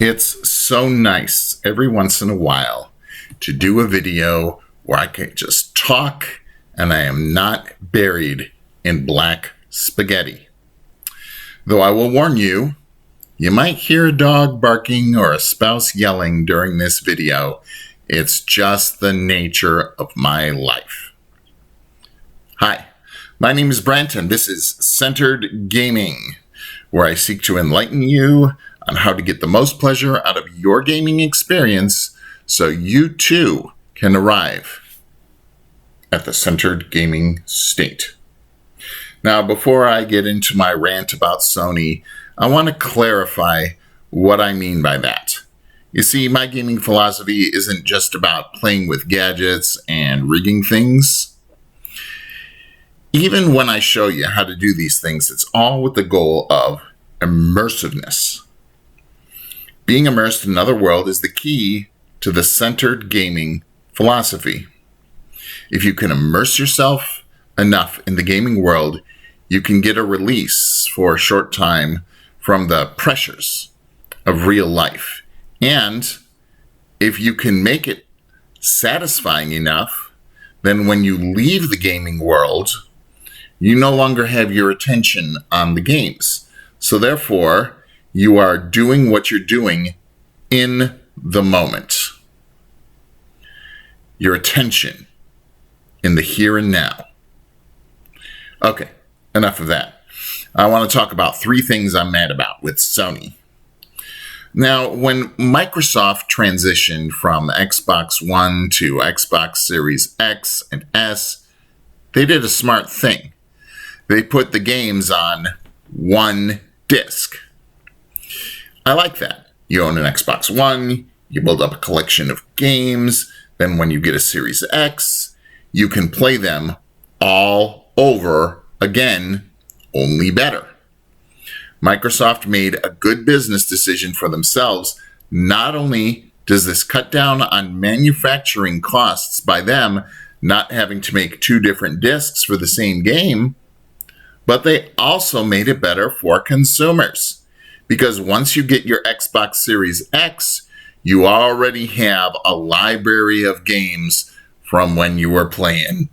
It's so nice every once in a while to do a video where I can just talk and I am not buried in black spaghetti. Though I will warn you, you might hear a dog barking or a spouse yelling during this video. It's just the nature of my life. Hi, my name is Brent and this is Centered Gaming, where I seek to enlighten you on how to get the most pleasure out of your gaming experience so you too can arrive at the centered gaming state. Now, before I get into my rant about Sony, I want to clarify what I mean by that. You see, my gaming philosophy isn't just about playing with gadgets and rigging things. Even when I show you how to do these things, it's all with the goal of immersiveness. Being immersed in another world is the key to the centered gaming philosophy. If you can immerse yourself enough in the gaming world, you can get a release for a short time from the pressures of real life. And if you can make it satisfying enough, then when you leave the gaming world, you no longer have your attention on the games. So therefore, you are doing what you're doing in the moment. Your attention in the here and now. Okay, enough of that. I want to talk about three things I'm mad about with Sony. Now, when Microsoft transitioned from Xbox One to Xbox Series X and S, they did a smart thing. They put the games on one disc. I like that. You own an Xbox One, you build up a collection of games, then when you get a Series X, you can play them all over again, only better. Microsoft made a good business decision for themselves. Not only does this cut down on manufacturing costs by them not having to make two different discs for the same game, but they also made it better for consumers. Because once you get your Xbox Series X, you already have a library of games from when you were playing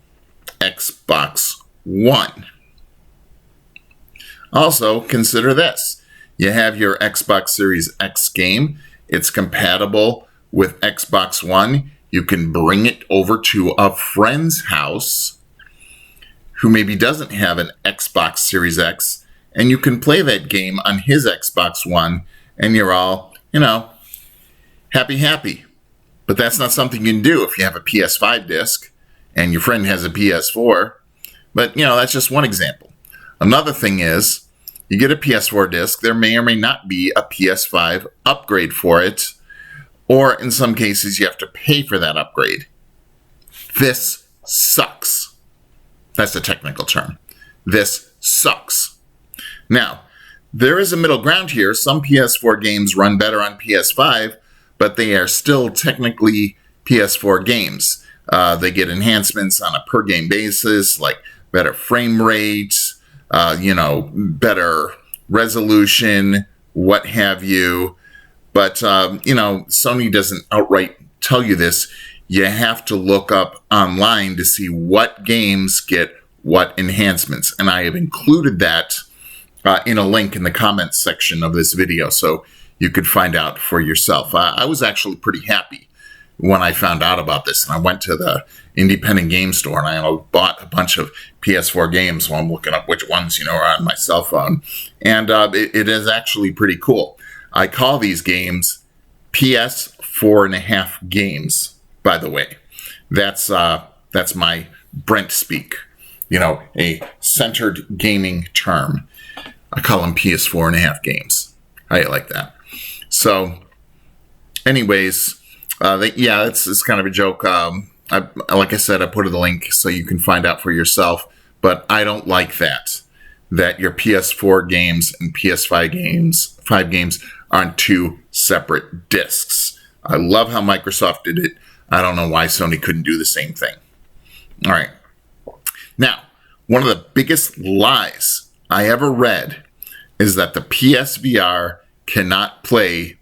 Xbox One. Also, consider this. You have your Xbox Series X game. It's compatible with Xbox One. You can bring it over to a friend's house who maybe doesn't have an Xbox Series X, and you can play that game on his Xbox One, and you're all, happy. But that's not something you can do if you have a PS5 disc and your friend has a PS4. But, that's just one example. Another thing is, you get a PS4 disc, there may or may not be a PS5 upgrade for it, or in some cases, you have to pay for that upgrade. This sucks. That's the technical term. This sucks. Now, there is a middle ground here. Some PS4 games run better on PS5, but they are still technically PS4 games. They get enhancements on a per-game basis, like better frame rate, better resolution, what have you. But, Sony doesn't outright tell you this. You have to look up online to see what games get what enhancements. And I have included that in a link in the comments section of this video, so you could find out for yourself. I was actually pretty happy when I found out about this, and I went to the independent game store and I bought a bunch of PS4 games while I'm looking up which ones, are on my cell phone. And it is actually pretty cool. I call these games PS4.5 games, by the way. That's my Brent speak. A centered gaming term. I call them PS4.5 games. How you like that? So, anyways, it's kind of a joke. Like I said, I put the link so you can find out for yourself. But I don't like that your PS4 games and PS5 games are on two separate discs. I love how Microsoft did it. I don't know why Sony couldn't do the same thing. All right. Now, one of the biggest lies I ever read is that the PSVR cannot play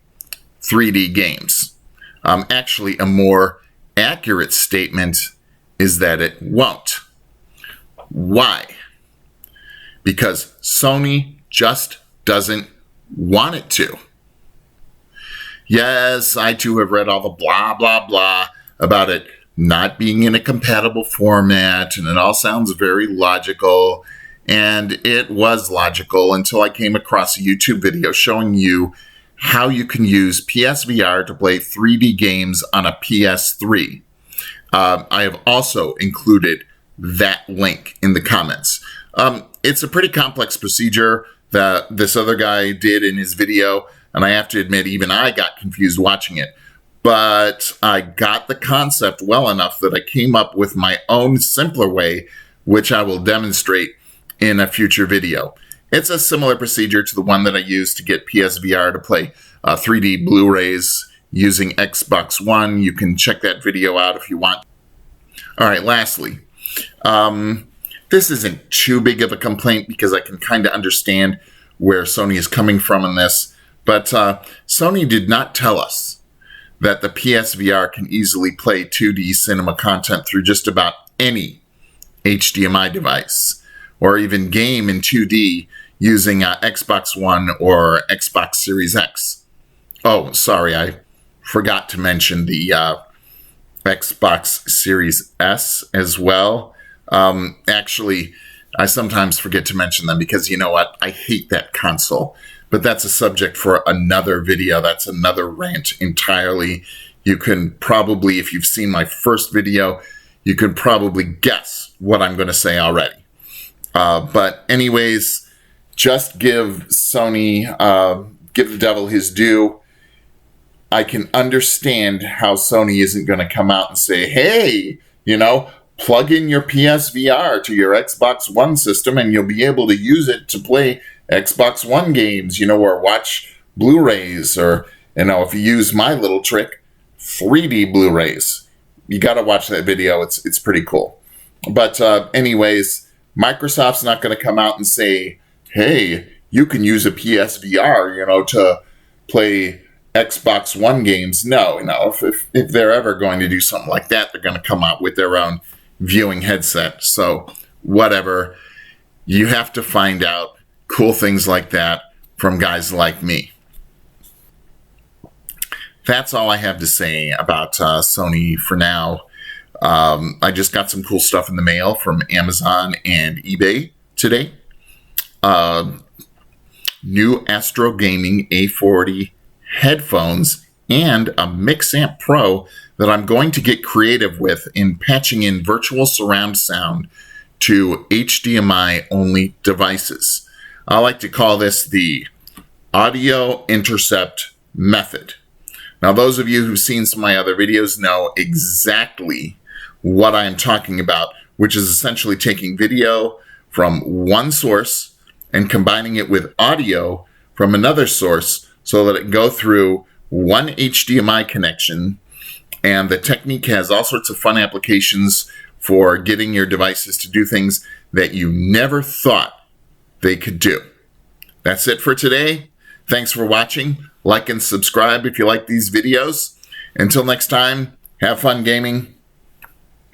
3D games. Actually, a more accurate statement is that it won't. Why? Because Sony just doesn't want it to. Yes, I too have read all the blah, blah, blah about it not being in a compatible format, and it all sounds very logical, and it was logical until I came across a YouTube video showing you how you can use PSVR to play 3D games on a PS3. I have also included that link in the comments. It's a pretty complex procedure that this other guy did in his video, and I have to admit, even I got confused watching it. But I got the concept well enough that I came up with my own simpler way, which I will demonstrate in a future video. It's a similar procedure to the one that I used to get PSVR to play 3D Blu Rays using Xbox One. You can check that video out if you want. All right, lastly, this isn't too big of a complaint because I can kind of understand where Sony is coming from in this, but Sony did not tell us that the PSVR can easily play 2D cinema content through just about any HDMI device, or even game in 2D using Xbox One or Xbox Series X. Oh, sorry, I forgot to mention the Xbox Series S as well. Actually, I sometimes forget to mention them because, you know what, I hate that console. But that's a subject for another video. That's another rant entirely. You can probably, if you've seen my first video, you can probably guess what I'm going to say already. But anyways, just give Sony, give the devil his due. I can understand how Sony isn't going to come out and say, hey, you know, plug in your PSVR to your Xbox One system and you'll be able to use it to play Xbox One games, you know, or watch Blu Rays, or, you know, if you use my little trick, 3D Blu Rays. You got to watch that video. It's pretty cool. But anyways, Microsoft's not going to come out and say, hey, you can use a PSVR, you know, to play Xbox One games. No, if they're ever going to do something like that, they're going to come out with their own viewing headset. So whatever, you have to find out cool things like that from guys like me. That's all I have to say about Sony for now. I just got some cool stuff in the mail from Amazon and eBay today. New Astro Gaming A40 headphones and a Mixamp Pro that I'm going to get creative with in patching in virtual surround sound to HDMI-only devices. I like to call this the Audio Intercept Method. Now, those of you who've seen some of my other videos know exactly what I am talking about, which is essentially taking video from one source and combining it with audio from another source so that it can go through one HDMI connection. And the technique has all sorts of fun applications for getting your devices to do things that you never thought they could do. That's it for today. Thanks for watching. Like and subscribe if you like these videos. Until next time, have fun gaming.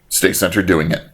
Stay centered doing it.